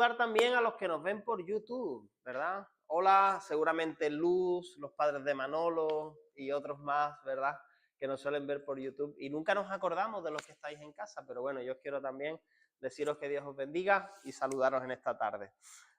Saludar también a los que nos ven por YouTube, ¿verdad? Hola, seguramente Luz, los padres de Manolo y otros más, ¿verdad? Que nos suelen ver por YouTube y nunca nos acordamos de los que estáis en casa, pero bueno, yo os quiero también deciros que Dios os bendiga y saludaros en esta tarde.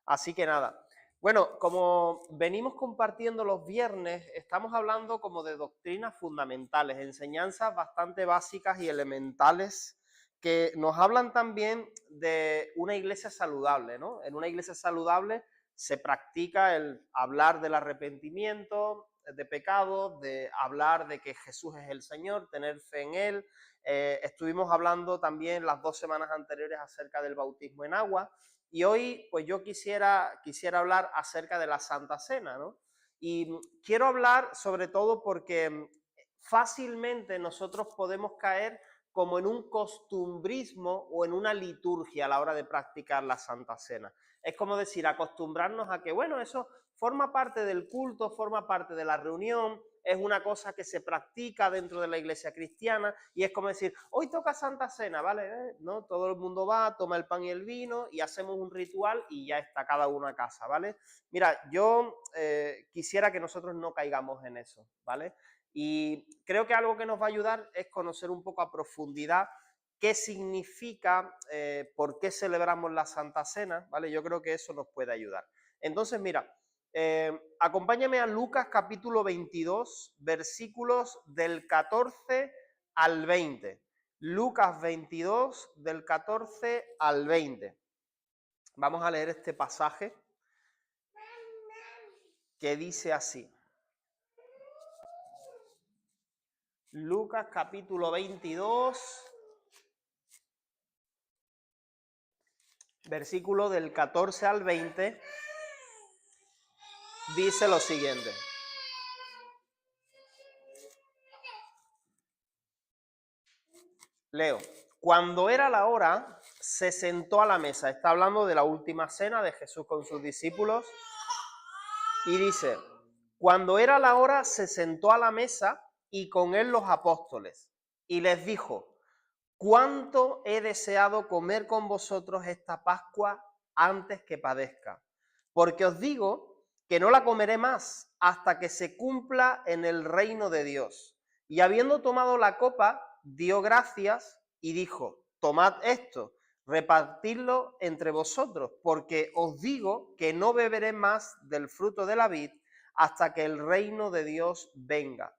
Así que nada, bueno, como venimos compartiendo los viernes, estamos hablando como de doctrinas fundamentales, enseñanzas bastante básicas y elementales que nos hablan también de una iglesia saludable, ¿no? En una iglesia saludable se practica el hablar del arrepentimiento de pecados, de hablar de que Jesús es el Señor, tener fe en Él. Estuvimos hablando también las 2 semanas anteriores acerca del bautismo en agua y hoy pues yo quisiera hablar acerca de la Santa Cena, ¿no? Y quiero hablar sobre todo porque fácilmente nosotros podemos caer como en un costumbrismo o en una liturgia a la hora de practicar la Santa Cena. Es como decir, acostumbrarnos a que, bueno, eso forma parte del culto, forma parte de la reunión, es una cosa que se practica dentro de la iglesia cristiana y es como decir, hoy toca Santa Cena, ¿vale? ¿No? Todo el mundo va, toma el pan y el vino y hacemos un ritual y ya está cada uno a casa, ¿vale? Mira, yo quisiera que nosotros no caigamos en eso, ¿vale? Y creo que algo que nos va a ayudar es conocer un poco a profundidad qué significa, por qué celebramos la Santa Cena, ¿vale? Yo creo que eso nos puede ayudar. Entonces, mira, acompáñame a Lucas capítulo 22, versículos del 14 al 20. Lucas 22, del 14 al 20. Vamos a leer este pasaje que dice así. Lucas capítulo 22, versículo del 14 al 20, dice lo siguiente. Leo. Cuando era la hora, se sentó a la mesa. Está hablando de la última cena de Jesús con sus discípulos. Y dice, cuando era la hora, se sentó a la mesa y con él los apóstoles. Y les dijo, cuánto he deseado comer con vosotros esta Pascua antes que padezca. Porque os digo que no la comeré más hasta que se cumpla en el reino de Dios. Y habiendo tomado la copa, dio gracias y dijo, tomad esto, repartidlo entre vosotros, porque os digo que no beberé más del fruto de la vid hasta que el reino de Dios venga.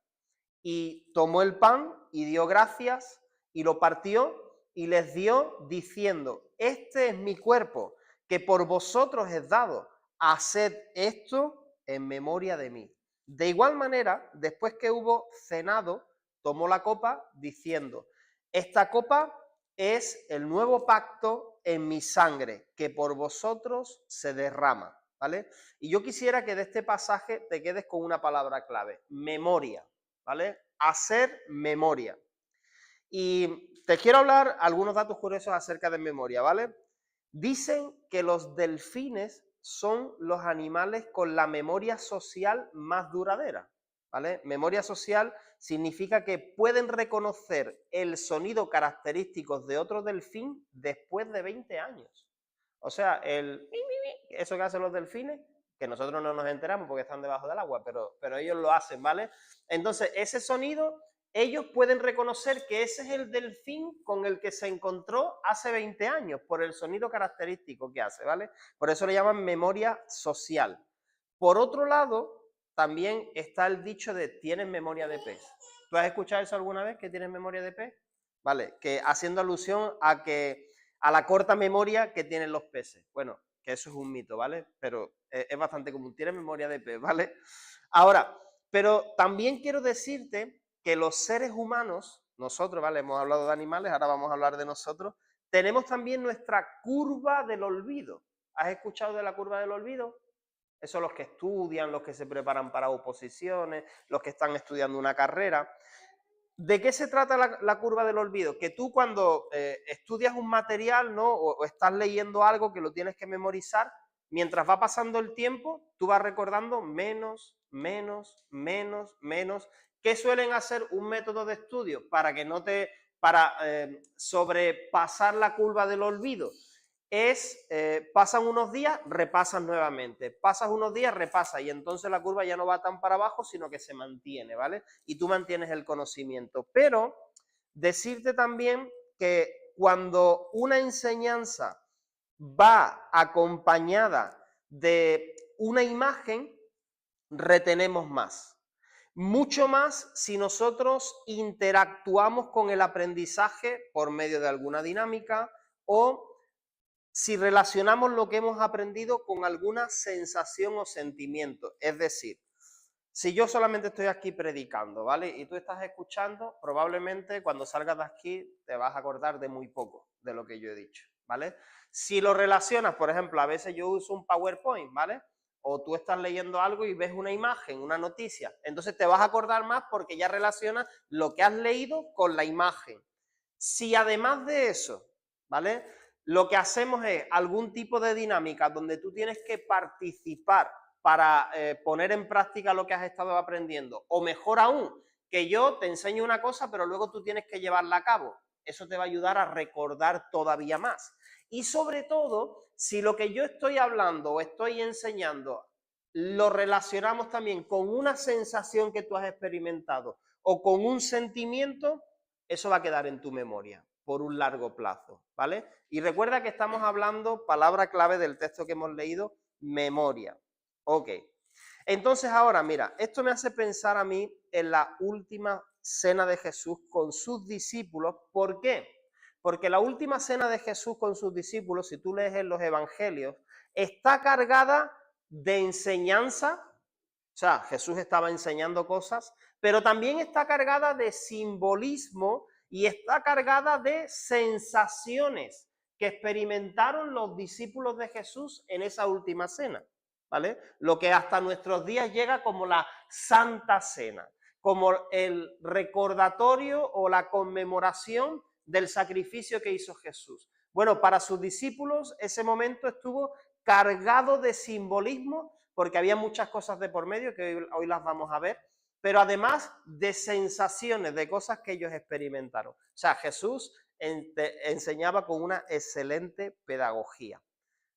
Y tomó el pan y dio gracias y lo partió y les dio diciendo, este es mi cuerpo, que por vosotros es dado, haced esto en memoria de mí. De igual manera, después que hubo cenado, tomó la copa diciendo, esta copa es el nuevo pacto en mi sangre, que por vosotros se derrama, ¿vale? Y yo quisiera que de este pasaje te quedes con una palabra clave, memoria, ¿vale? Hacer memoria. Y te quiero hablar algunos datos curiosos acerca de memoria, ¿vale? Dicen que los delfines son los animales con la memoria social más duradera, ¿vale? Memoria social significa que pueden reconocer el sonido característico de otro delfín después de 20 años. O sea, eso que hacen los delfines, que nosotros no nos enteramos porque están debajo del agua, pero ellos lo hacen, ¿vale? Entonces, ese sonido ellos pueden reconocer que ese es el delfín con el que se encontró hace 20 años, por el sonido característico que hace, ¿vale? Por eso le llaman memoria social. Por otro lado, también está el dicho de tienen memoria de pez. ¿Tú has escuchado eso alguna vez, que tienen memoria de pez? Vale, que haciendo alusión a la corta memoria que tienen los peces. Bueno, que eso es un mito, ¿vale? Pero es bastante común, tienen memoria de pez, ¿vale? Ahora, pero también quiero decirte que los seres humanos, nosotros, ¿vale? Hemos hablado de animales, ahora vamos a hablar de nosotros, tenemos también nuestra curva del olvido. ¿Has escuchado de la curva del olvido? Eso los que estudian, los que se preparan para oposiciones, los que están estudiando una carrera. ¿De qué se trata la curva del olvido? Que tú cuando estudias un material, ¿no? O estás leyendo algo que lo tienes que memorizar, mientras va pasando el tiempo, tú vas recordando menos, menos, menos, menos. ¿Qué suelen hacer un método de estudio para que no te, para sobrepasar la curva del olvido? es, pasan unos días, repasas nuevamente, pasas unos días, repasas, y entonces la curva ya no va tan para abajo, sino que se mantiene, ¿vale? Y tú mantienes el conocimiento. Pero decirte también que cuando una enseñanza va acompañada de una imagen, retenemos más. Mucho más si nosotros interactuamos con el aprendizaje por medio de alguna dinámica o si relacionamos lo que hemos aprendido con alguna sensación o sentimiento. Es decir, si yo solamente estoy aquí predicando, ¿vale? Y tú estás escuchando, probablemente cuando salgas de aquí te vas a acordar de muy poco de lo que yo he dicho, ¿vale? Si lo relacionas, por ejemplo, a veces yo uso un PowerPoint, ¿vale? O tú estás leyendo algo y ves una imagen, una noticia, entonces te vas a acordar más porque ya relacionas lo que has leído con la imagen. Si además de eso, ¿vale? Lo que hacemos es algún tipo de dinámica donde tú tienes que participar para poner en práctica lo que has estado aprendiendo. O mejor aún, que yo te enseño una cosa, pero luego tú tienes que llevarla a cabo. Eso te va a ayudar a recordar todavía más. Y sobre todo, si lo que yo estoy hablando o estoy enseñando lo relacionamos también con una sensación que tú has experimentado o con un sentimiento, eso va a quedar en tu memoria por un largo plazo, ¿vale? Y recuerda que estamos hablando, palabra clave del texto que hemos leído, memoria. Ok. Entonces ahora, mira, esto me hace pensar a mí en la última cena de Jesús con sus discípulos. ¿Por qué? Porque la última cena de Jesús con sus discípulos, si tú lees en los evangelios, está cargada de enseñanza. O sea, Jesús estaba enseñando cosas, pero también está cargada de simbolismo y está cargada de sensaciones que experimentaron los discípulos de Jesús en esa última cena, ¿vale? Lo que hasta nuestros días llega como la Santa Cena, como el recordatorio o la conmemoración del sacrificio que hizo Jesús. Bueno, para sus discípulos ese momento estuvo cargado de simbolismo porque había muchas cosas de por medio que hoy las vamos a ver, pero además de sensaciones, de cosas que ellos experimentaron. O sea, Jesús enseñaba con una excelente pedagogía.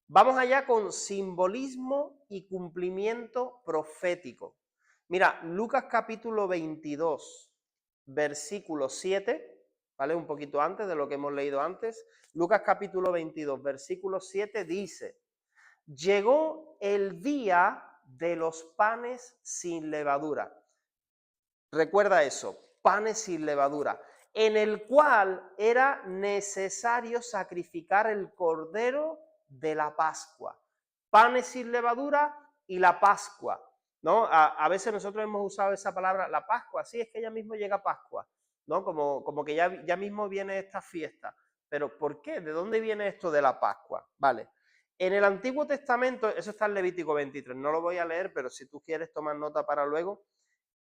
Vamos allá con simbolismo y cumplimiento profético. Mira, Lucas capítulo 22, versículo 7, ¿vale? Un poquito antes de lo que hemos leído antes. Lucas capítulo 22, versículo 7 dice: llegó el día de los panes sin levadura. Recuerda eso, panes sin levadura, en el cual era necesario sacrificar el cordero de la Pascua. Panes sin levadura y la Pascua, ¿no? A veces nosotros hemos usado esa palabra, la Pascua, sí, es que ya mismo llega Pascua, ¿no? Como que ya mismo viene esta fiesta. Pero ¿por qué? ¿De dónde viene esto de la Pascua? Vale. En el Antiguo Testamento, eso está en Levítico 23, no lo voy a leer, pero si tú quieres tomar nota para luego.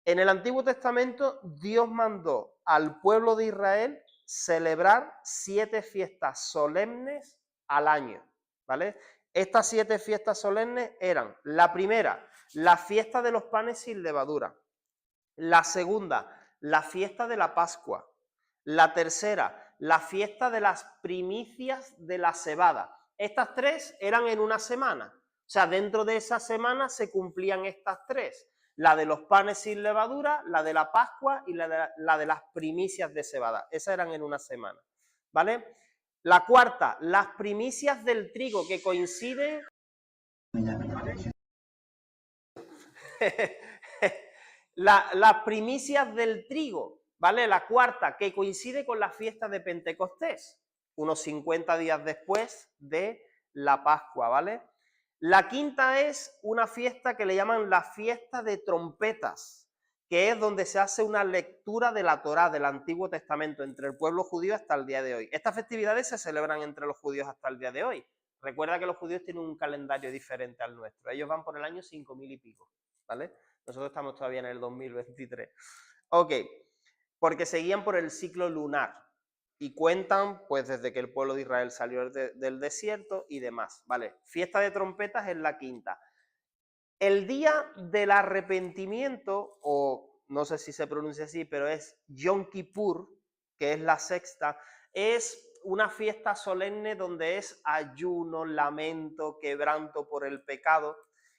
En el Antiguo Testamento, Dios mandó al pueblo de Israel celebrar 7 fiestas solemnes al año, ¿vale? Estas 7 fiestas solemnes eran: la primera, la fiesta de los panes sin levadura; la segunda, la fiesta de la Pascua; la tercera, la fiesta de las primicias de la cebada. Estas 3 eran en una semana. O sea, dentro de esa semana se cumplían estas 3. La de los panes sin levadura, la de la Pascua y la de las primicias de cebada. Esas eran en una semana, ¿vale? La cuarta, las primicias del trigo, que coinciden... las primicias del trigo, ¿vale? La cuarta, que coincide con la fiesta de Pentecostés, unos 50 días después de la Pascua, ¿vale? La quinta es una fiesta que le llaman la fiesta de trompetas, que es donde se hace una lectura de la Torá, del Antiguo Testamento, entre el pueblo judío hasta el día de hoy. Estas festividades se celebran entre los judíos hasta el día de hoy. Recuerda que los judíos tienen un calendario diferente al nuestro. Ellos van por el año 5000 y pico, ¿vale? Nosotros estamos todavía en el 2023. Ok, porque seguían por el ciclo lunar y cuentan pues desde que el pueblo de Israel salió del desierto y demás, ¿vale? Fiesta de trompetas es la quinta. El día del arrepentimiento, o no sé si se pronuncia así, pero es Yom Kippur, que es la sexta, es una fiesta solemne donde es ayuno, lamento, quebranto por el pecado.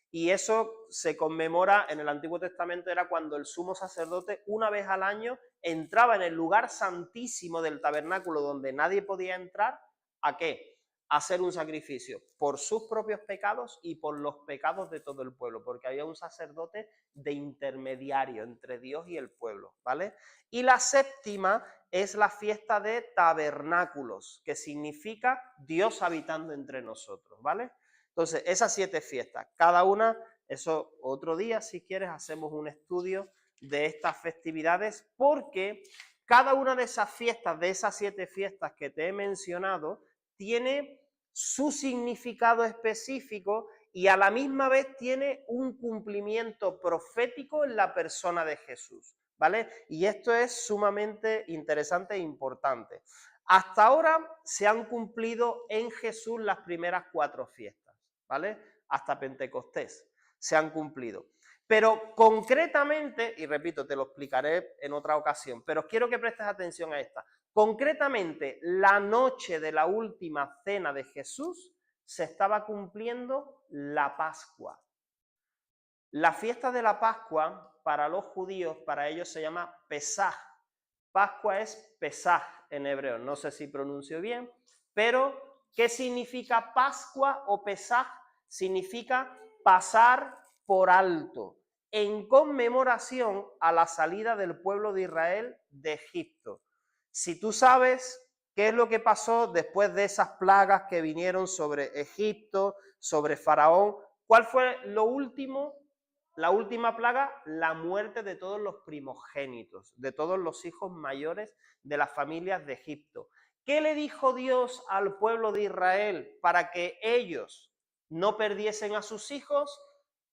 Y eso se conmemora en el Antiguo Testamento, era cuando el sumo sacerdote una vez al año entraba en el lugar santísimo del tabernáculo donde nadie podía entrar. ¿A qué? A hacer un sacrificio por sus propios pecados y por los pecados de todo el pueblo, porque había un sacerdote de intermediario entre Dios y el pueblo, ¿vale? Y la séptima es la fiesta de tabernáculos, que significa Dios habitando entre nosotros, ¿vale? Entonces, esas 7 fiestas, cada una, eso otro día, si quieres, hacemos un estudio de estas festividades, porque cada una de esas fiestas, de esas 7 fiestas que te he mencionado, tiene su significado específico y a la misma vez tiene un cumplimiento profético en la persona de Jesús, ¿vale? Y esto es sumamente interesante e importante. Hasta ahora se han cumplido en Jesús las primeras 4 fiestas, ¿vale? Hasta Pentecostés se han cumplido. Pero concretamente, y repito, te lo explicaré en otra ocasión, pero quiero que prestes atención a esta. Concretamente, la noche de la última cena de Jesús se estaba cumpliendo la Pascua. La fiesta de la Pascua, para los judíos, para ellos se llama Pesaj. Pascua es Pesaj en hebreo, no sé si pronuncio bien, pero ¿qué significa Pascua o Pesaj? Significa pasar por alto, en conmemoración a la salida del pueblo de Israel de Egipto. Si tú sabes qué es lo que pasó después de esas plagas que vinieron sobre Egipto, sobre Faraón, ¿cuál fue lo último? La última plaga, la muerte de todos los primogénitos, de todos los hijos mayores de las familias de Egipto. ¿Qué le dijo Dios al pueblo de Israel para que ellos no perdiesen a sus hijos?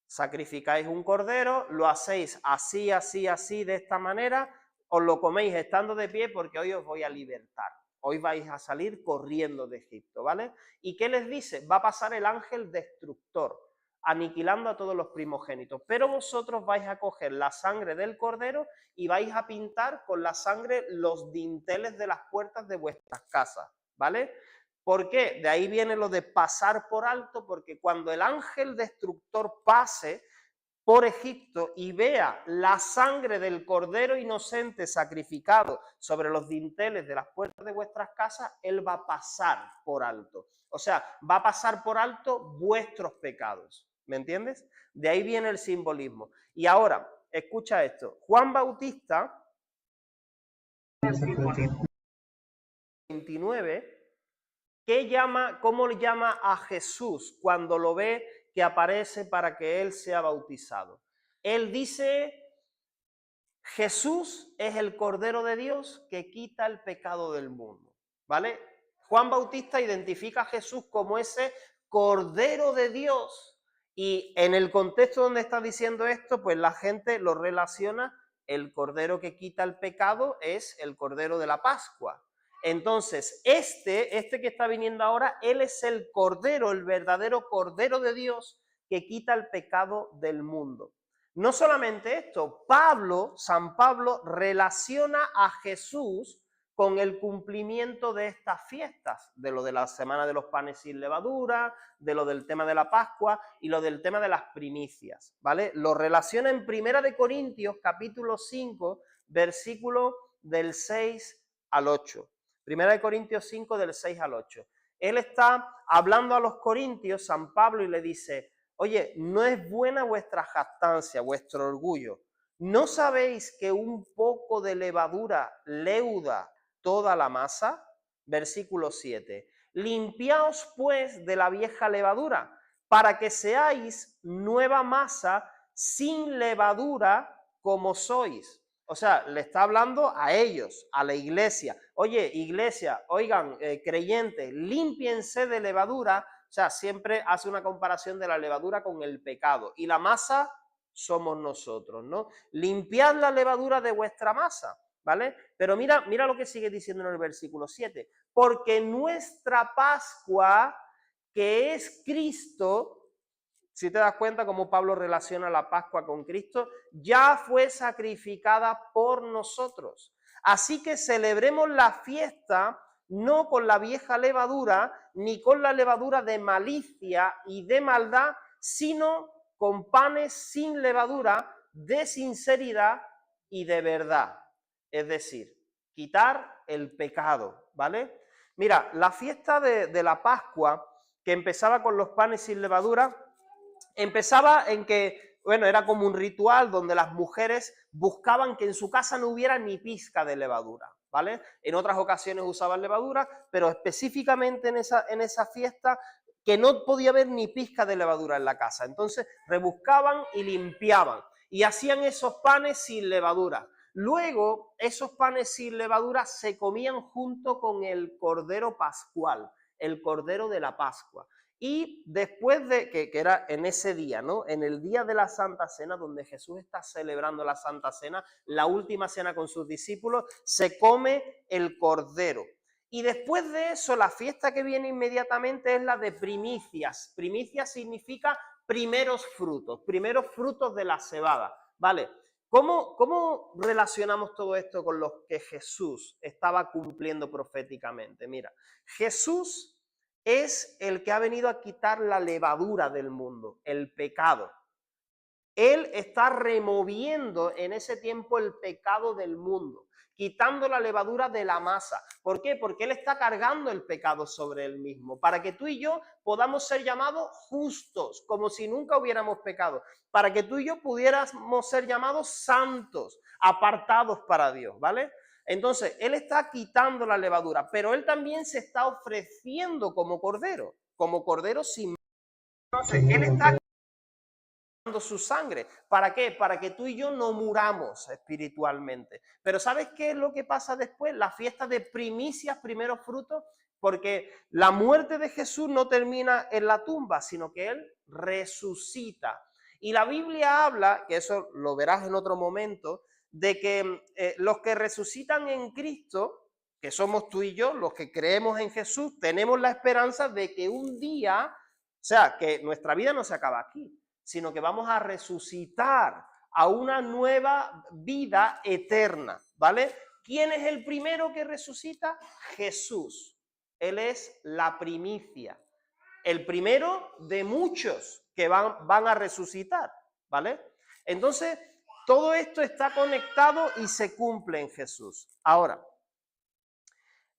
Sacrificáis un cordero, lo hacéis así, así, así, de esta manera, os lo coméis estando de pie porque hoy os voy a libertar. Hoy vais a salir corriendo de Egipto, ¿vale? ¿Y qué les dice? Va a pasar el ángel destructor, aniquilando a todos los primogénitos. Pero vosotros vais a coger la sangre del cordero y vais a pintar con la sangre los dinteles de las puertas de vuestras casas, ¿vale? ¿Por qué? De ahí viene lo de pasar por alto, porque cuando el ángel destructor pase por Egipto y vea la sangre del cordero inocente sacrificado sobre los dinteles de las puertas de vuestras casas, él va a pasar por alto. O sea, va a pasar por alto vuestros pecados. ¿Me entiendes? De ahí viene el simbolismo. Y ahora, escucha esto. Juan Bautista, 29, ¿cómo le llama a Jesús cuando lo ve que aparece para que él sea bautizado? Él dice, Jesús es el Cordero de Dios que quita el pecado del mundo, ¿vale? Juan Bautista identifica a Jesús como ese Cordero de Dios y en el contexto donde está diciendo esto, pues la gente lo relaciona, el Cordero que quita el pecado es el Cordero de la Pascua. Entonces, este que está viniendo ahora, él es el Cordero, el verdadero Cordero de Dios que quita el pecado del mundo. No solamente esto, San Pablo relaciona a Jesús con el cumplimiento de estas fiestas, de lo de la semana de los panes sin levadura, de lo del tema de la Pascua y lo del tema de las primicias, ¿vale? Lo relaciona en 1 de Corintios, capítulo 5, versículo del 6 al 8. 1 de Corintios 5, del 6 al 8. Él está hablando a los corintios, San Pablo, y le dice, oye, no es buena vuestra jactancia, vuestro orgullo. ¿No sabéis que un poco de levadura leuda toda la masa? Versículo 7. Limpiaos pues de la vieja levadura, para que seáis nueva masa sin levadura como sois. O sea, le está hablando a ellos, a la iglesia. Oye, iglesia, oigan, creyentes, límpiense de levadura. O sea, siempre hace una comparación de la levadura con el pecado. Y la masa somos nosotros, ¿no? Limpiad la levadura de vuestra masa, ¿vale? Pero mira lo que sigue diciendo en el versículo 7. Porque nuestra Pascua, que es Cristo, si te das cuenta cómo Pablo relaciona la Pascua con Cristo, ya fue sacrificada por nosotros. Así que celebremos la fiesta no con la vieja levadura, ni con la levadura de malicia y de maldad, sino con panes sin levadura, de sinceridad y de verdad. Es decir, quitar el pecado, ¿vale? Mira, la fiesta de la Pascua, que empezaba con los panes sin levadura, empezaba en que, bueno, era como un ritual donde las mujeres buscaban que en su casa no hubiera ni pizca de levadura, ¿vale? En otras ocasiones usaban levadura, pero específicamente en esa fiesta que no podía haber ni pizca de levadura en la casa. Entonces rebuscaban y limpiaban y hacían esos panes sin levadura. Luego, esos panes sin levadura se comían junto con el cordero pascual, el cordero de la Pascua. Y después de que era en ese día, ¿no? En el día de la Santa Cena, donde Jesús está celebrando la Santa Cena, la última cena con sus discípulos, se come el cordero. Y después de eso, la fiesta que viene inmediatamente es la de primicias. Primicias significa primeros frutos de la cebada, ¿vale? ¿Cómo relacionamos todo esto con lo que Jesús estaba cumpliendo proféticamente? Mira, Jesús es el que ha venido a quitar la levadura del mundo, el pecado. Él está removiendo en ese tiempo el pecado del mundo, quitando la levadura de la masa. ¿Por qué? Porque Él está cargando el pecado sobre Él mismo, para que tú y yo podamos ser llamados justos, como si nunca hubiéramos pecado, para que tú y yo pudiéramos ser llamados santos, apartados para Dios, ¿vale? Entonces, Él está quitando la levadura, pero Él también se está ofreciendo como cordero sin... Entonces, Él está su sangre. ¿Para qué? Para que tú y yo no muramos espiritualmente. Pero ¿sabes qué es lo que pasa después? La fiesta de primicias, primeros frutos, porque la muerte de Jesús no termina en la tumba, sino que Él resucita. Y la Biblia habla, que eso lo verás en otro momento, de que los que resucitan en Cristo, que somos tú y yo, los que creemos en Jesús, tenemos la esperanza de que un día, o sea, que nuestra vida no se acaba aquí, sino que vamos a resucitar a una nueva vida eterna, ¿vale? ¿Quién es el primero que resucita? Jesús. Él es la primicia, el primero de muchos que van a resucitar, ¿vale? Entonces, todo esto está conectado y se cumple en Jesús. Ahora,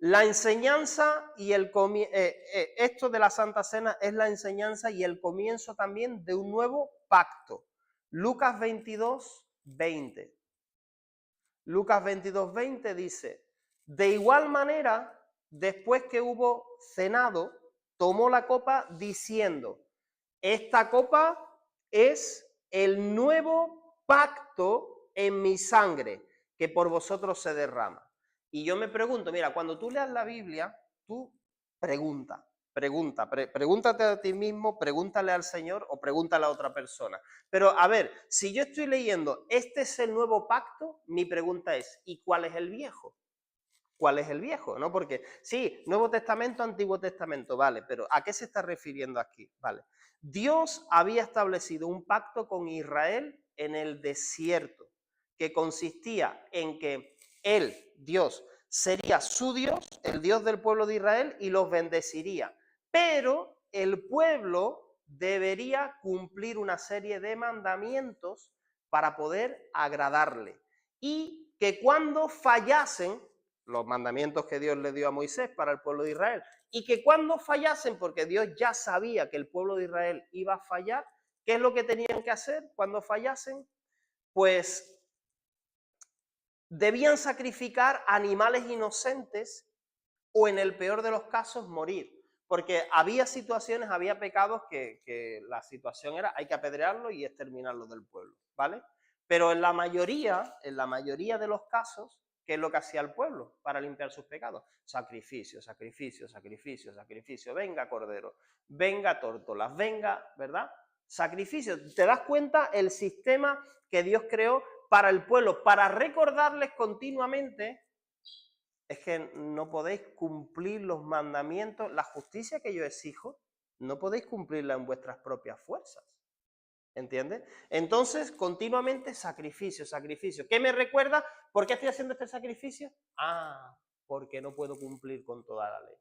la enseñanza y esto de la Santa Cena es la enseñanza y el comienzo también de un nuevo pacto. Lucas 22, 20. Lucas 22, 20 dice, de igual manera, después que hubo cenado, tomó la copa diciendo, esta copa es el nuevo pacto en mi sangre, que por vosotros se derrama. Y yo me pregunto, mira, cuando tú leas la Biblia, tú pregúntate a ti mismo, pregúntale al Señor o pregúntale a otra persona. Pero a ver, si yo estoy leyendo, este es el nuevo pacto, mi pregunta es, ¿y cuál es el viejo? ¿Cuál es el viejo? ¿No? Porque sí, Nuevo Testamento, Antiguo Testamento, vale, pero ¿a qué se está refiriendo aquí? Vale. Dios había establecido un pacto con Israel en el desierto, que consistía en que Él, Dios, sería su Dios, el Dios del pueblo de Israel, y los bendeciría. Pero el pueblo debería cumplir una serie de mandamientos para poder agradarle. Y que cuando fallasen, los mandamientos que Dios le dio a Moisés para el pueblo de Israel, y que cuando fallasen, porque Dios ya sabía que el pueblo de Israel iba a fallar, ¿qué es lo que tenían que hacer cuando fallasen? Pues debían sacrificar animales inocentes o en el peor de los casos morir, porque había situaciones, había pecados que la situación era hay que apedrearlo y exterminarlo del pueblo, ¿vale? Pero en la mayoría de los casos, ¿qué es lo que hacía el pueblo para limpiar sus pecados? Sacrificio, sacrificio, sacrificio, sacrificio. Venga cordero, venga tórtolas, venga, ¿verdad? Sacrificio. ¿Te das cuenta el sistema que Dios creó para el pueblo? Para recordarles continuamente es que no podéis cumplir los mandamientos, la justicia que yo exijo, no podéis cumplirla en vuestras propias fuerzas. ¿Entiendes? Entonces, continuamente sacrificio, sacrificio. ¿Qué me recuerda? ¿Por qué estoy haciendo este sacrificio? Ah, porque no puedo cumplir con toda la ley.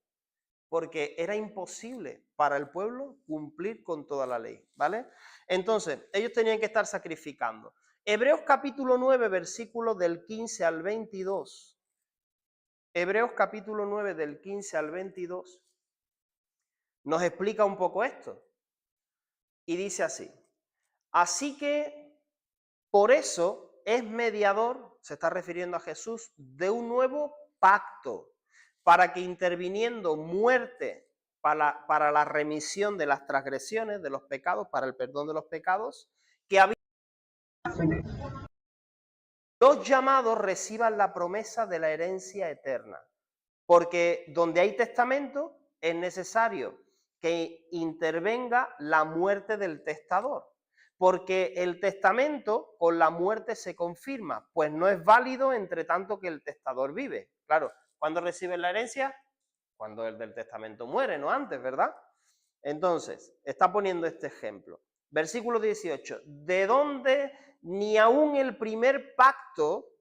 Porque era imposible para el pueblo cumplir con toda la ley, ¿vale? Entonces, ellos tenían que estar sacrificando. Hebreos capítulo 9, versículos del 15 al 22. Hebreos capítulo 9, del 15 al 22, nos explica un poco esto. Y dice así: así que por eso es mediador, se está refiriendo a Jesús, de un nuevo pacto, para que interviniendo muerte para la remisión de las transgresiones, de los pecados, para el perdón de los pecados, que había los llamados reciban la promesa de la herencia eterna. Porque donde hay testamento es necesario que intervenga la muerte del testador. Porque el testamento con la muerte se confirma, pues no es válido entre tanto que el testador vive. Claro, ¿cuándo reciben la herencia? Cuando el del testamento muere, no antes, ¿verdad? Entonces, está poniendo este ejemplo. Versículo 18, de donde ni aún el primer pacto,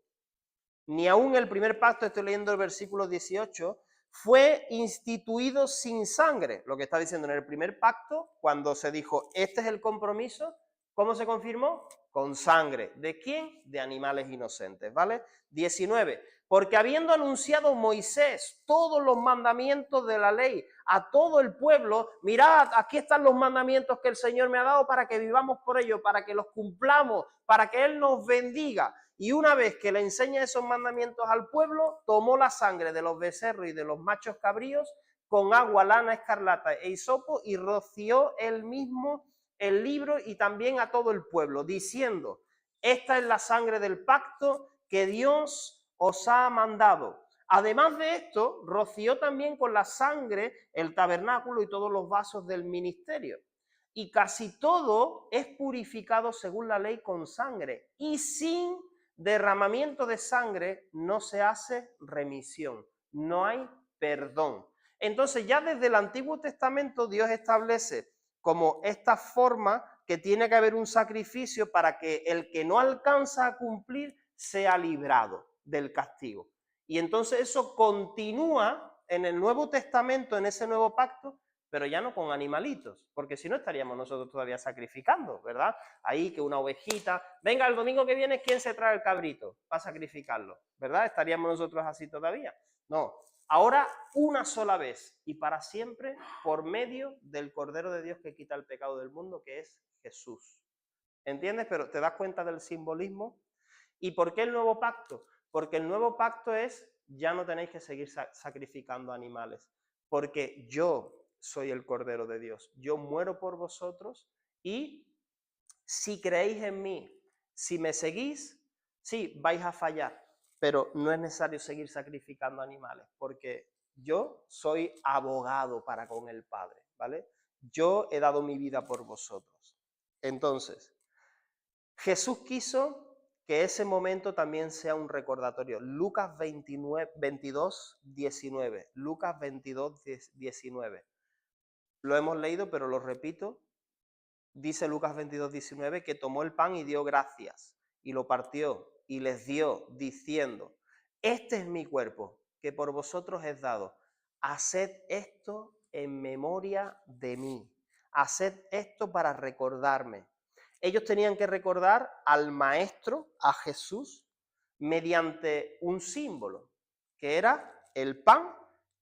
estoy leyendo el versículo 18, fue instituido sin sangre. Lo que está diciendo en el primer pacto, cuando se dijo, este es el compromiso, ¿cómo se confirmó? Con sangre. ¿De quién? De animales inocentes, ¿vale? 19. Porque habiendo anunciado Moisés todos los mandamientos de la ley a todo el pueblo, mirad, aquí están los mandamientos que el Señor me ha dado para que vivamos por ellos, para que los cumplamos, para que Él nos bendiga. Y una vez que le enseña esos mandamientos al pueblo, tomó la sangre de los becerros y de los machos cabríos con agua, lana, escarlata e hisopo y roció él mismo el libro y también a todo el pueblo, diciendo, esta es la sangre del pacto que Dios os ha mandado. Además de esto, roció también con la sangre el tabernáculo y todos los vasos del ministerio. Y casi todo es purificado según la ley con sangre, y sin derramamiento de sangre no se hace remisión, no hay perdón. Entonces ya desde el Antiguo Testamento Dios establece como esta forma que tiene que haber un sacrificio para que el que no alcanza a cumplir sea librado del castigo. Y entonces eso continúa en el Nuevo Testamento, en ese nuevo pacto, pero ya no con animalitos, porque si no estaríamos nosotros todavía sacrificando, ¿verdad? Ahí que una ovejita, venga, el domingo que viene, ¿quién se trae el cabrito para sacrificarlo? ¿Verdad? ¿Estaríamos nosotros así todavía? No, ahora una sola vez y para siempre por medio del Cordero de Dios que quita el pecado del mundo, que es Jesús. ¿Entiendes? Pero ¿te das cuenta del simbolismo? ¿Y por qué el nuevo pacto? Porque el nuevo pacto es, ya no tenéis que seguir sacrificando animales, porque yo soy el Cordero de Dios. Yo muero por vosotros y si creéis en mí, si me seguís, sí, vais a fallar, pero no es necesario seguir sacrificando animales, porque yo soy abogado para con el Padre, ¿vale? Yo he dado mi vida por vosotros. Entonces, Jesús quiso que ese momento también sea un recordatorio. Lucas 22, 19. Lucas 22, 19. Lo hemos leído, pero lo repito. Dice Lucas 22, 19, que tomó el pan y dio gracias, y lo partió, y les dio, diciendo, este es mi cuerpo, que por vosotros es dado. Haced esto en memoria de mí. Haced esto para recordarme. Ellos tenían que recordar al Maestro, a Jesús, mediante un símbolo, que era el pan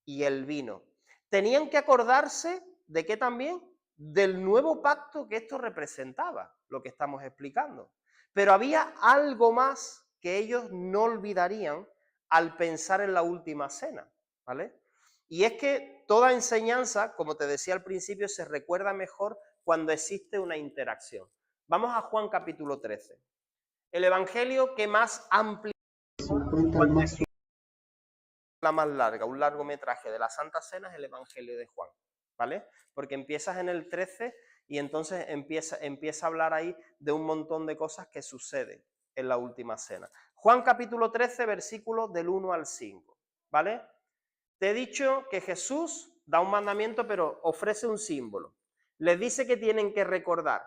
y el vino. Tenían que acordarse de qué también, del nuevo pacto que esto representaba, lo que estamos explicando. Pero había algo más que ellos no olvidarían al pensar en la última cena, ¿vale? Y es que toda enseñanza, como te decía al principio, se recuerda mejor cuando existe una interacción. Vamos a Juan capítulo 13. El evangelio que más amplio, la más larga, un largometraje de la Santa Cena es el evangelio de Juan, ¿vale? Porque empiezas en el 13 y entonces empieza a hablar ahí de un montón de cosas que suceden en la última cena. Juan capítulo 13, versículos del 1 al 5, ¿vale? Te he dicho que Jesús da un mandamiento, pero ofrece un símbolo. Les dice que tienen que recordar.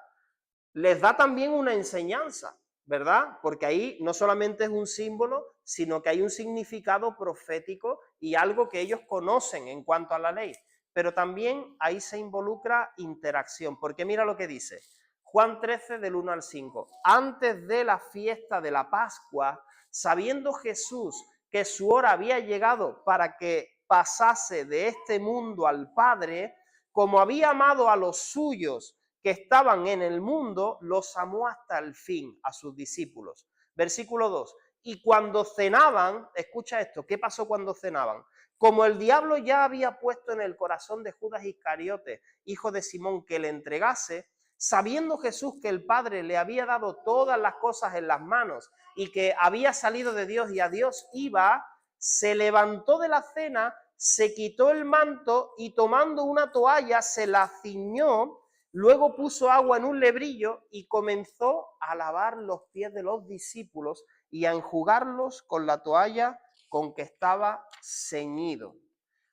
Les da también una enseñanza. ¿verdad? Porque ahí no solamente es un símbolo, sino que hay un significado profético y algo que ellos conocen en cuanto a la ley. Pero también ahí se involucra interacción, porque mira lo que dice Juan 13 del 1 al 5. Antes de la fiesta de la Pascua, sabiendo Jesús que su hora había llegado para que pasase de este mundo al Padre, como había amado a los suyos que estaban en el mundo, los amó hasta el fin a sus discípulos. Versículo 2. Y cuando cenaban, escucha esto, ¿qué pasó cuando cenaban? Como el diablo ya había puesto en el corazón de Judas Iscariote, hijo de Simón, que le entregase, sabiendo Jesús que el Padre le había dado todas las cosas en las manos y que había salido de Dios y a Dios iba, se levantó de la cena, se quitó el manto y tomando una toalla se la ciñó. Luego puso agua en un lebrillo y comenzó a lavar los pies de los discípulos y a enjugarlos con la toalla con que estaba ceñido.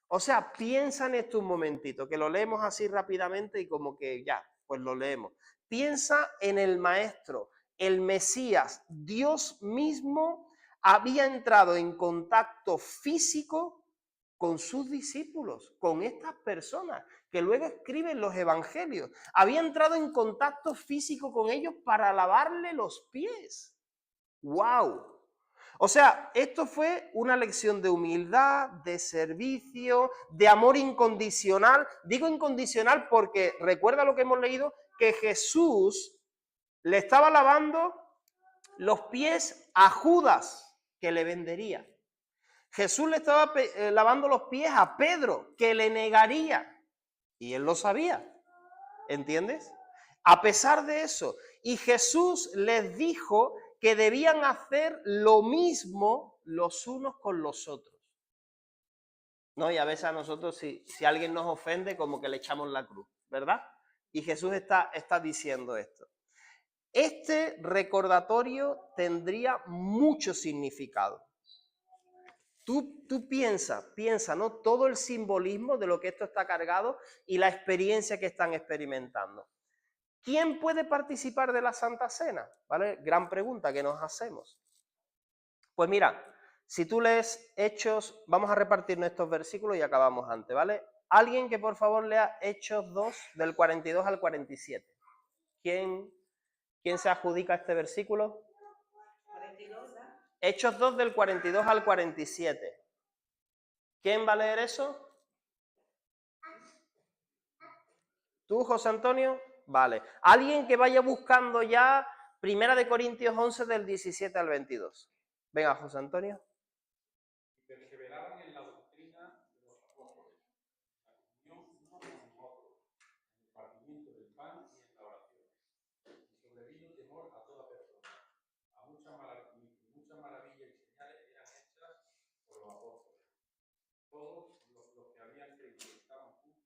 O sea, piensa en esto un momentito, que lo leemos así rápidamente y como que ya, pues lo leemos. Piensa en el Maestro, el Mesías, Dios mismo había entrado en contacto físico con sus discípulos, con estas personas que luego escriben los evangelios. Había entrado en contacto físico con ellos para lavarle los pies. ¡Wow! O sea, esto fue una lección de humildad, de servicio, de amor incondicional. Digo incondicional porque recuerda lo que hemos leído, que Jesús le estaba lavando los pies a Judas, que le vendería. Jesús le estaba lavando los pies a Pedro, que le negaría. Y él lo sabía, ¿entiendes? A pesar de eso, y Jesús les dijo que debían hacer lo mismo los unos con los otros. ¿No? Y a veces a nosotros, si alguien nos ofende, como que le echamos la cruz, ¿verdad? Y Jesús está diciendo esto. Este recordatorio tendría mucho significado. Tú piensa, ¿no? Todo el simbolismo de lo que esto está cargado y la experiencia que están experimentando. ¿Quién puede participar de la Santa Cena? ¿Vale? Gran pregunta que nos hacemos. Pues mira, si tú lees Hechos, vamos a repartirnos estos versículos y acabamos antes, ¿vale? Alguien que por favor lea Hechos 2 del 42 al 47. ¿Quién se adjudica a este versículo? 42. Hechos 2 del 42 al 47. ¿Quién va a leer eso? ¿Tú, José Antonio? Vale. Alguien que vaya buscando ya Primera de Corintios 11 del 17 al 22. Venga, José Antonio. Perseveraban en la doctrina de los apóstoles, la comunión unos con otros, en el partimiento del pan y en la oración. Y sobrevino temor a toda persona. A mucha maravilla y señales eran hechas por los apóstoles. Todos los que habían creído estaban juntos.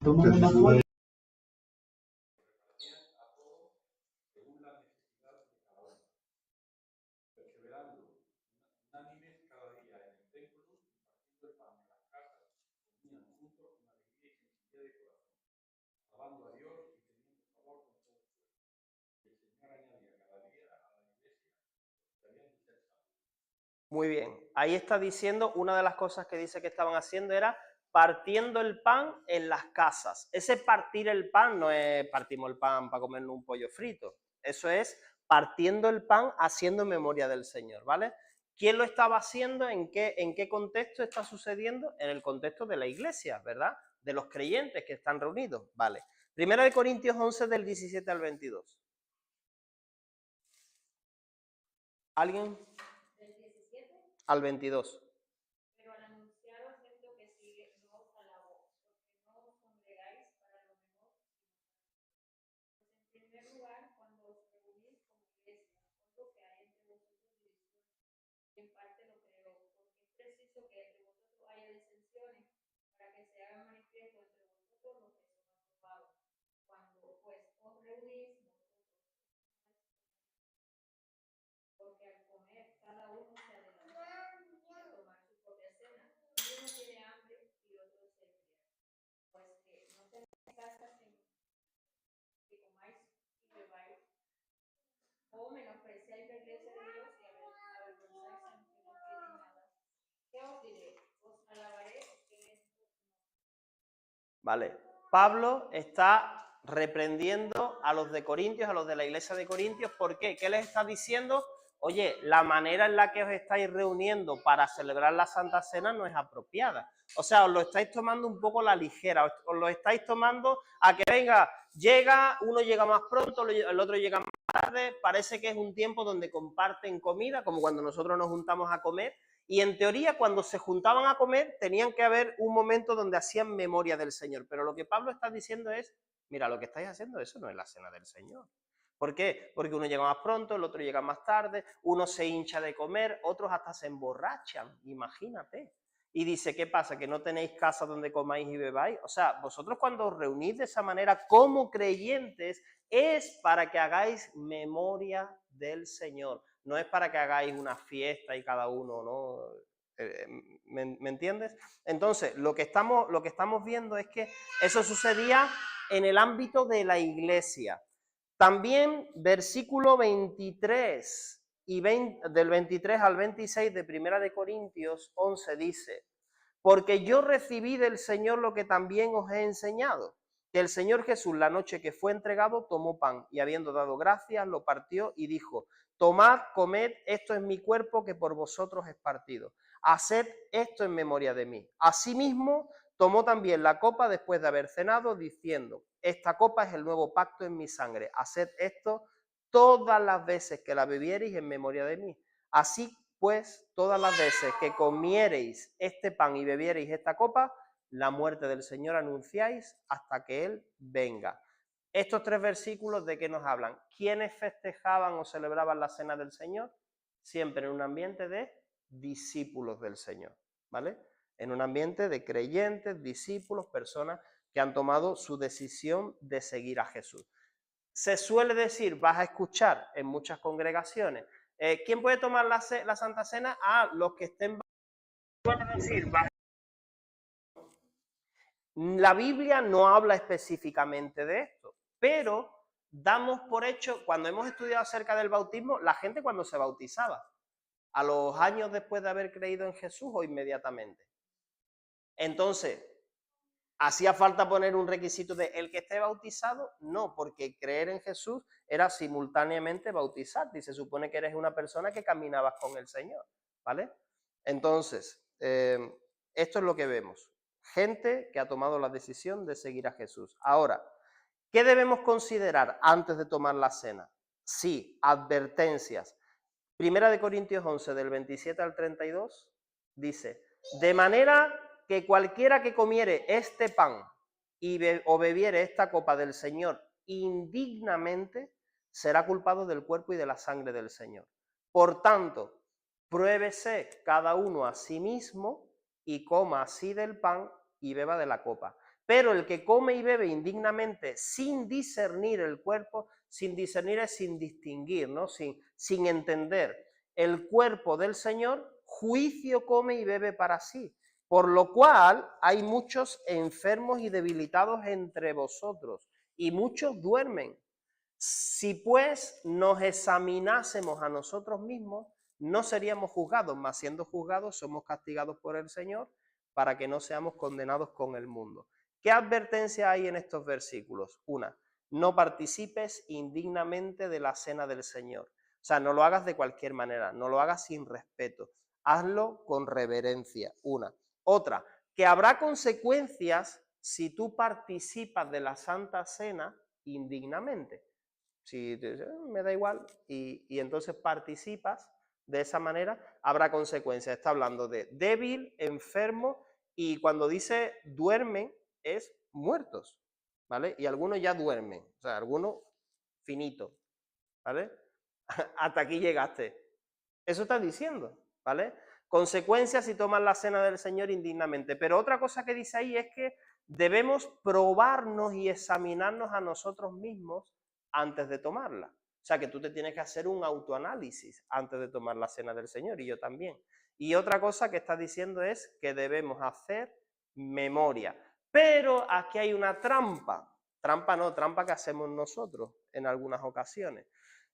Repartían a todos según las necesidades de cada uno. Perseverando unánimes cada día en el templo y partiendo el pan en las casas, comían juntos con alegría y sencillez de corazón, alabando a Dios y teniendo favor con todo el pueblo. Y el Señor añadía cada día a la iglesia los que habían de ser salvos. Muy bien. Ahí está diciendo, una de las cosas que dice que estaban haciendo era partiendo el pan en las casas. Ese partir el pan no es partimos el pan para comernos un pollo frito. Eso es partiendo el pan haciendo memoria del Señor, ¿vale? ¿Quién lo estaba haciendo? ¿En qué contexto está sucediendo? En el contexto de la iglesia, ¿verdad? De los creyentes que están reunidos, ¿vale? Primera de Corintios 11 del 17 al 22. ¿Alguien? ¿Del 17? Al 22. Pero al anunciaros esto que sigue, no os alabo, porque no os congregáis para lo mejor, sino para pues en primer lugar, cuando os reunís como iglesia, oigo que hay entre vosotros divisiones, y en parte lo creo, porque es preciso que entre vosotros haya disensiones, para que se haga manifiesto entre vosotros lo que son aprobados. Cuando pues os reunís, porque al comer cada uno se adelanta a tomar su propia cena, y uno tiene hambre y otro se embriaga. Pues que no tenéis casas en que comáis y bebáis, ¿vale? Pablo está reprendiendo a los de Corintios, a los de la iglesia de Corintios. ¿Por qué? ¿Qué les está diciendo? Oye, la manera en la que os estáis reuniendo para celebrar la Santa Cena no es apropiada. O sea, os lo estáis tomando un poco a la ligera, os lo estáis tomando a que venga, uno llega más pronto, el otro llega más tarde, parece que es un tiempo donde comparten comida, como cuando nosotros nos juntamos a comer, y en teoría cuando se juntaban a comer tenían que haber un momento donde hacían memoria del Señor, pero lo que Pablo está diciendo es, mira, lo que estáis haciendo, eso no es la cena del Señor. ¿Por qué? Porque uno llega más pronto, el otro llega más tarde, uno se hincha de comer, otros hasta se emborrachan, imagínate. Y dice, ¿qué pasa? ¿Que no tenéis casa donde comáis y bebáis? O sea, vosotros cuando os reunís de esa manera como creyentes es para que hagáis memoria del Señor. No es para que hagáis una fiesta y cada uno, ¿no? ¿Me entiendes? Entonces, lo que estamos viendo es que eso sucedía en el ámbito de la iglesia. También versículo 23 y del 23 al 26 de Primera de Corintios 11 dice, porque yo recibí del Señor lo que también os he enseñado, que el Señor Jesús la noche que fue entregado tomó pan y habiendo dado gracias lo partió y dijo, tomad, comed, esto es mi cuerpo que por vosotros es partido. Haced esto en memoria de mí. Asimismo, tomó también la copa después de haber cenado, diciendo, esta copa es el nuevo pacto en mi sangre. Haced esto todas las veces que la bebiereis en memoria de mí. Así pues, todas las veces que comiereis este pan y bebiereis esta copa, la muerte del Señor anunciáis hasta que Él venga. Estos 3 versículos, ¿de qué nos hablan? ¿Quiénes festejaban o celebraban la cena del Señor? Siempre en un ambiente de discípulos del Señor, ¿vale? En un ambiente de creyentes, discípulos, personas que han tomado su decisión de seguir a Jesús. Se suele decir, vas a escuchar en muchas congregaciones, ¿quién puede tomar la Santa Cena? Los que estén... La Biblia no habla específicamente de esto, pero damos por hecho, cuando hemos estudiado acerca del bautismo, la gente cuando se bautizaba, a los años después de haber creído en Jesús o inmediatamente. Entonces, ¿hacía falta poner un requisito de el que esté bautizado? No, porque creer en Jesús era simultáneamente bautizarte y se supone que eres una persona que caminabas con el Señor, ¿vale? Entonces, esto es lo que vemos. Gente que ha tomado la decisión de seguir a Jesús. Ahora, ¿qué debemos considerar antes de tomar la cena? Sí, advertencias. Primera de Corintios 11, del 27 al 32, dice, de manera que cualquiera que comiere este pan o bebiere esta copa del Señor indignamente, será culpado del cuerpo y de la sangre del Señor. Por tanto, pruébese cada uno a sí mismo y coma así del pan y beba de la copa. Pero el que come y bebe indignamente sin discernir el cuerpo, sin discernir es sin distinguir, ¿no? Sin entender el cuerpo del Señor, juicio come y bebe para sí. Por lo cual hay muchos enfermos y debilitados entre vosotros, y muchos duermen. Si pues nos examinásemos a nosotros mismos, no seríamos juzgados, mas siendo juzgados somos castigados por el Señor para que no seamos condenados con el mundo. ¿Qué advertencia hay en estos versículos? Una, no participes indignamente de la cena del Señor. O sea, no lo hagas de cualquier manera, no lo hagas sin respeto, hazlo con reverencia. Una. Otra, que habrá consecuencias si tú participas de la Santa Cena indignamente. Si te dices, me da igual, y entonces participas de esa manera, habrá consecuencias. Está hablando de débil, enfermo, y cuando dice duermen, es muertos, ¿vale? Y algunos ya duermen, o sea, algunos finito, ¿vale? Hasta aquí llegaste. Eso está diciendo, ¿vale? Consecuencias si toman la cena del Señor indignamente. Pero otra cosa que dice ahí es que debemos probarnos y examinarnos a nosotros mismos antes de tomarla. O sea, que tú te tienes que hacer un autoanálisis antes de tomar la cena del Señor, y yo también. Y otra cosa que está diciendo es que debemos hacer memoria. Pero aquí hay una trampa. Trampa no, trampa que hacemos nosotros en algunas ocasiones.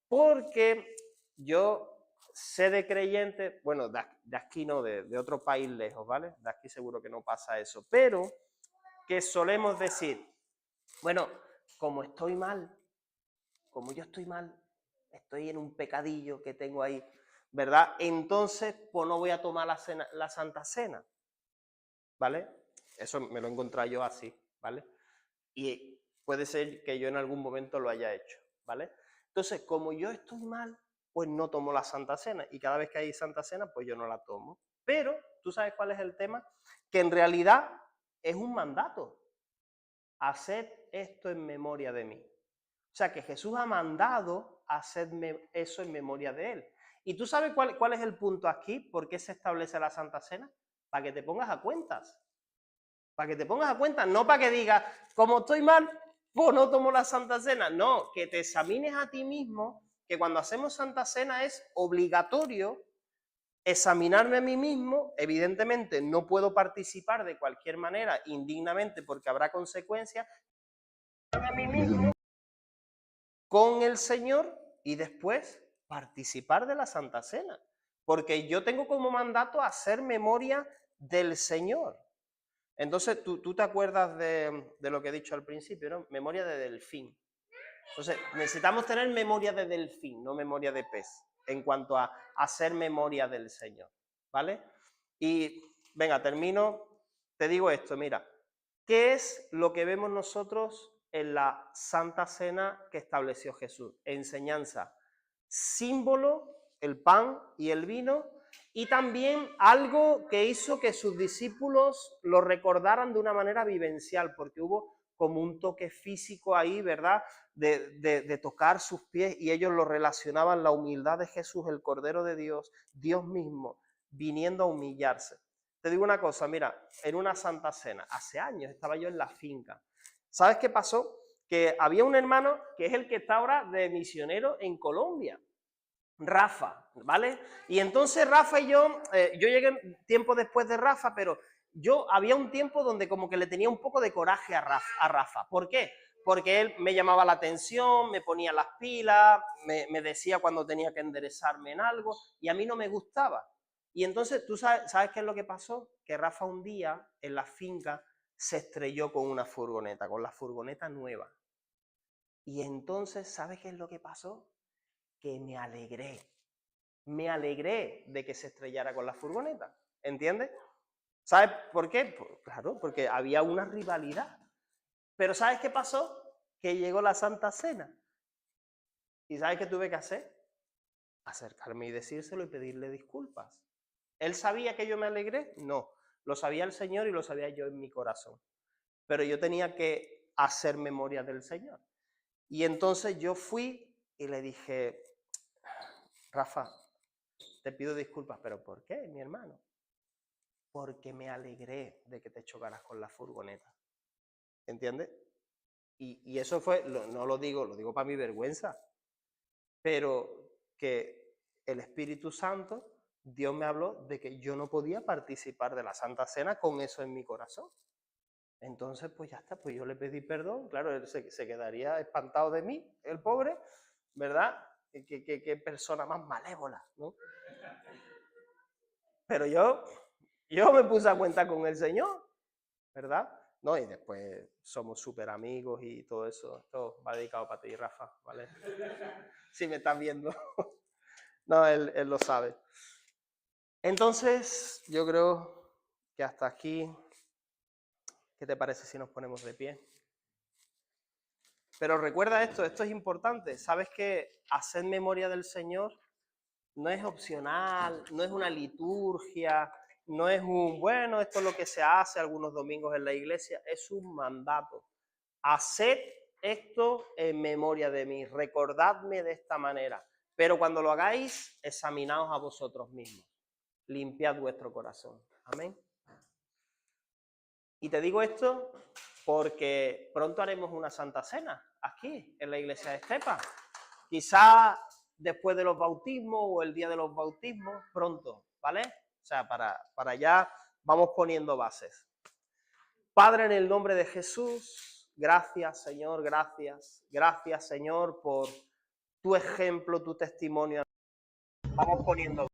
Porque yo sé de creyentes, bueno, de aquí no, de otro país lejos, ¿vale? De aquí seguro que no pasa eso. Pero que solemos decir, bueno, como estoy mal, como yo estoy mal, estoy en un pecadillo que tengo ahí, ¿verdad? Entonces, pues no voy a tomar la Santa Cena, ¿vale? Eso me lo he encontrado yo así, ¿vale? Y puede ser que yo en algún momento lo haya hecho, ¿vale? Entonces, como yo estoy mal, pues no tomo la Santa Cena. Y cada vez que hay Santa Cena, pues yo no la tomo. Pero, ¿tú sabes cuál es el tema? Que en realidad es un mandato. Haced esto en memoria de mí. O sea, que Jesús ha mandado hacerme eso en memoria de él. ¿Y tú sabes cuál es el punto aquí? ¿Por qué se establece la Santa Cena? Para que te pongas a cuentas. Para que te pongas a cuentas, no para que digas, como estoy mal, pues no tomo la Santa Cena. No, que te examines a ti mismo, que cuando hacemos Santa Cena es obligatorio examinarme a mí mismo. Evidentemente no puedo participar de cualquier manera indignamente porque habrá consecuencias. A mí mismo con el Señor y después participar de la Santa Cena. Porque yo tengo como mandato hacer memoria del Señor. Entonces, tú te acuerdas de lo que he dicho al principio, ¿no? Memoria de delfín. Entonces, necesitamos tener memoria de delfín, no memoria de pez, en cuanto a hacer memoria del Señor, ¿vale? Y, venga, termino, te digo esto, mira, ¿qué es lo que vemos nosotros en la Santa Cena que estableció Jesús? Enseñanza, símbolo, el pan y el vino, y también algo que hizo que sus discípulos lo recordaran de una manera vivencial, porque hubo como un toque físico ahí, ¿verdad? De tocar sus pies, y ellos lo relacionaban, la humildad de Jesús, el Cordero de Dios, Dios mismo, viniendo a humillarse. Te digo una cosa, mira, en una Santa Cena, hace años estaba yo en la finca. ¿Sabes qué pasó? Que había un hermano que es el que está ahora de misionero en Colombia, Rafa, ¿vale? Y entonces Rafa y yo llegué tiempo después de Rafa, pero yo había un tiempo donde como que le tenía un poco de coraje a Rafa. ¿Por qué? Porque él me llamaba la atención, me ponía las pilas, me decía cuando tenía que enderezarme en algo, y a mí no me gustaba. Y entonces, ¿tú sabes qué es lo que pasó? Que Rafa un día en la finca se estrelló con una furgoneta, con la furgoneta nueva. Y entonces, ¿sabes qué es lo que pasó? Que me alegré de que se estrellara con la furgoneta, ¿entiendes? ¿Sabes por qué? Pues, claro, porque había una rivalidad. Pero ¿sabes qué pasó? Que llegó la Santa Cena. ¿Y sabes qué tuve que hacer? Acercarme y decírselo y pedirle disculpas. ¿Él sabía que yo me alegré? No. Lo sabía el Señor y lo sabía yo en mi corazón. Pero yo tenía que hacer memoria del Señor. Y entonces yo fui y le dije, Rafa, te pido disculpas, pero ¿por qué, mi hermano? Porque me alegré de que te chocaras con la furgoneta. ¿Entiendes? Y eso fue, no lo digo para mi vergüenza, pero que el Espíritu Santo, Dios me habló de que yo no podía participar de la Santa Cena con eso en mi corazón. Entonces, pues ya está, pues yo le pedí perdón, claro, él se quedaría espantado de mí, el pobre, ¿verdad? Qué persona más malévola, ¿no? Pero yo me puse a cuenta con el Señor, ¿verdad? No, y después somos súper amigos y todo eso. Esto va dedicado para ti, Rafa, ¿vale? Si me estás viendo. No, él lo sabe. Entonces, yo creo que hasta aquí, ¿qué te parece si nos ponemos de pie? Pero recuerda esto es importante. Sabes que hacer memoria del Señor no es opcional, no es una liturgia, no es bueno, esto es lo que se hace algunos domingos en la iglesia, es un mandato. Haced esto en memoria de mí, recordadme de esta manera. Pero cuando lo hagáis, examinaos a vosotros mismos, limpiad vuestro corazón. Amén. Y te digo esto porque pronto haremos una Santa Cena aquí, en la iglesia de Estepa. Quizá después de los bautismos o el día de los bautismos, pronto, ¿vale? O sea, para allá vamos poniendo bases. Padre, en el nombre de Jesús, gracias, Señor, gracias. Gracias, Señor, por tu ejemplo, tu testimonio. Vamos poniendo el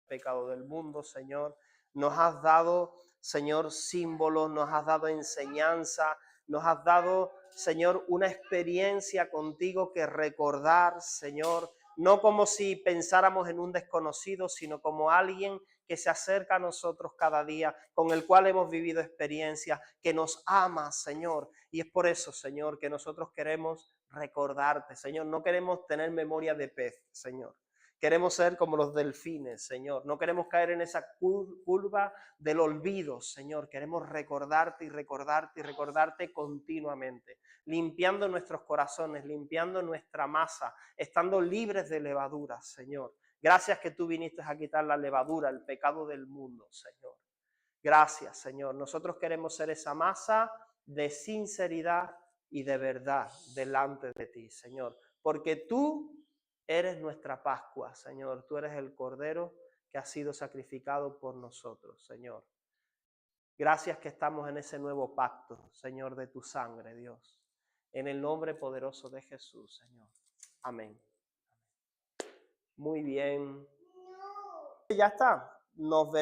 pecado del mundo, Señor. Nos has dado Señor, símbolos, nos has dado enseñanza, nos has dado, Señor, una experiencia contigo que recordar, Señor, no como si pensáramos en un desconocido, sino como alguien que se acerca a nosotros cada día, con el cual hemos vivido experiencias, que nos ama, Señor. Y es por eso, Señor, que nosotros queremos recordarte, Señor. No queremos tener memoria de pez, Señor. Queremos ser como los delfines, Señor. No queremos caer en esa curva del olvido, Señor. Queremos recordarte y recordarte y recordarte continuamente, limpiando nuestros corazones, limpiando nuestra masa, estando libres de levaduras, Señor. Gracias que tú viniste a quitar la levadura, el pecado del mundo, Señor. Gracias, Señor. Nosotros queremos ser esa masa de sinceridad y de verdad delante de ti, Señor. Porque tú eres nuestra Pascua, Señor. Tú eres el Cordero que ha sido sacrificado por nosotros, Señor. Gracias que estamos en ese nuevo pacto, Señor, de tu sangre, Dios. En el nombre poderoso de Jesús, Señor. Amén. Muy bien. Ya está. Nos veremos.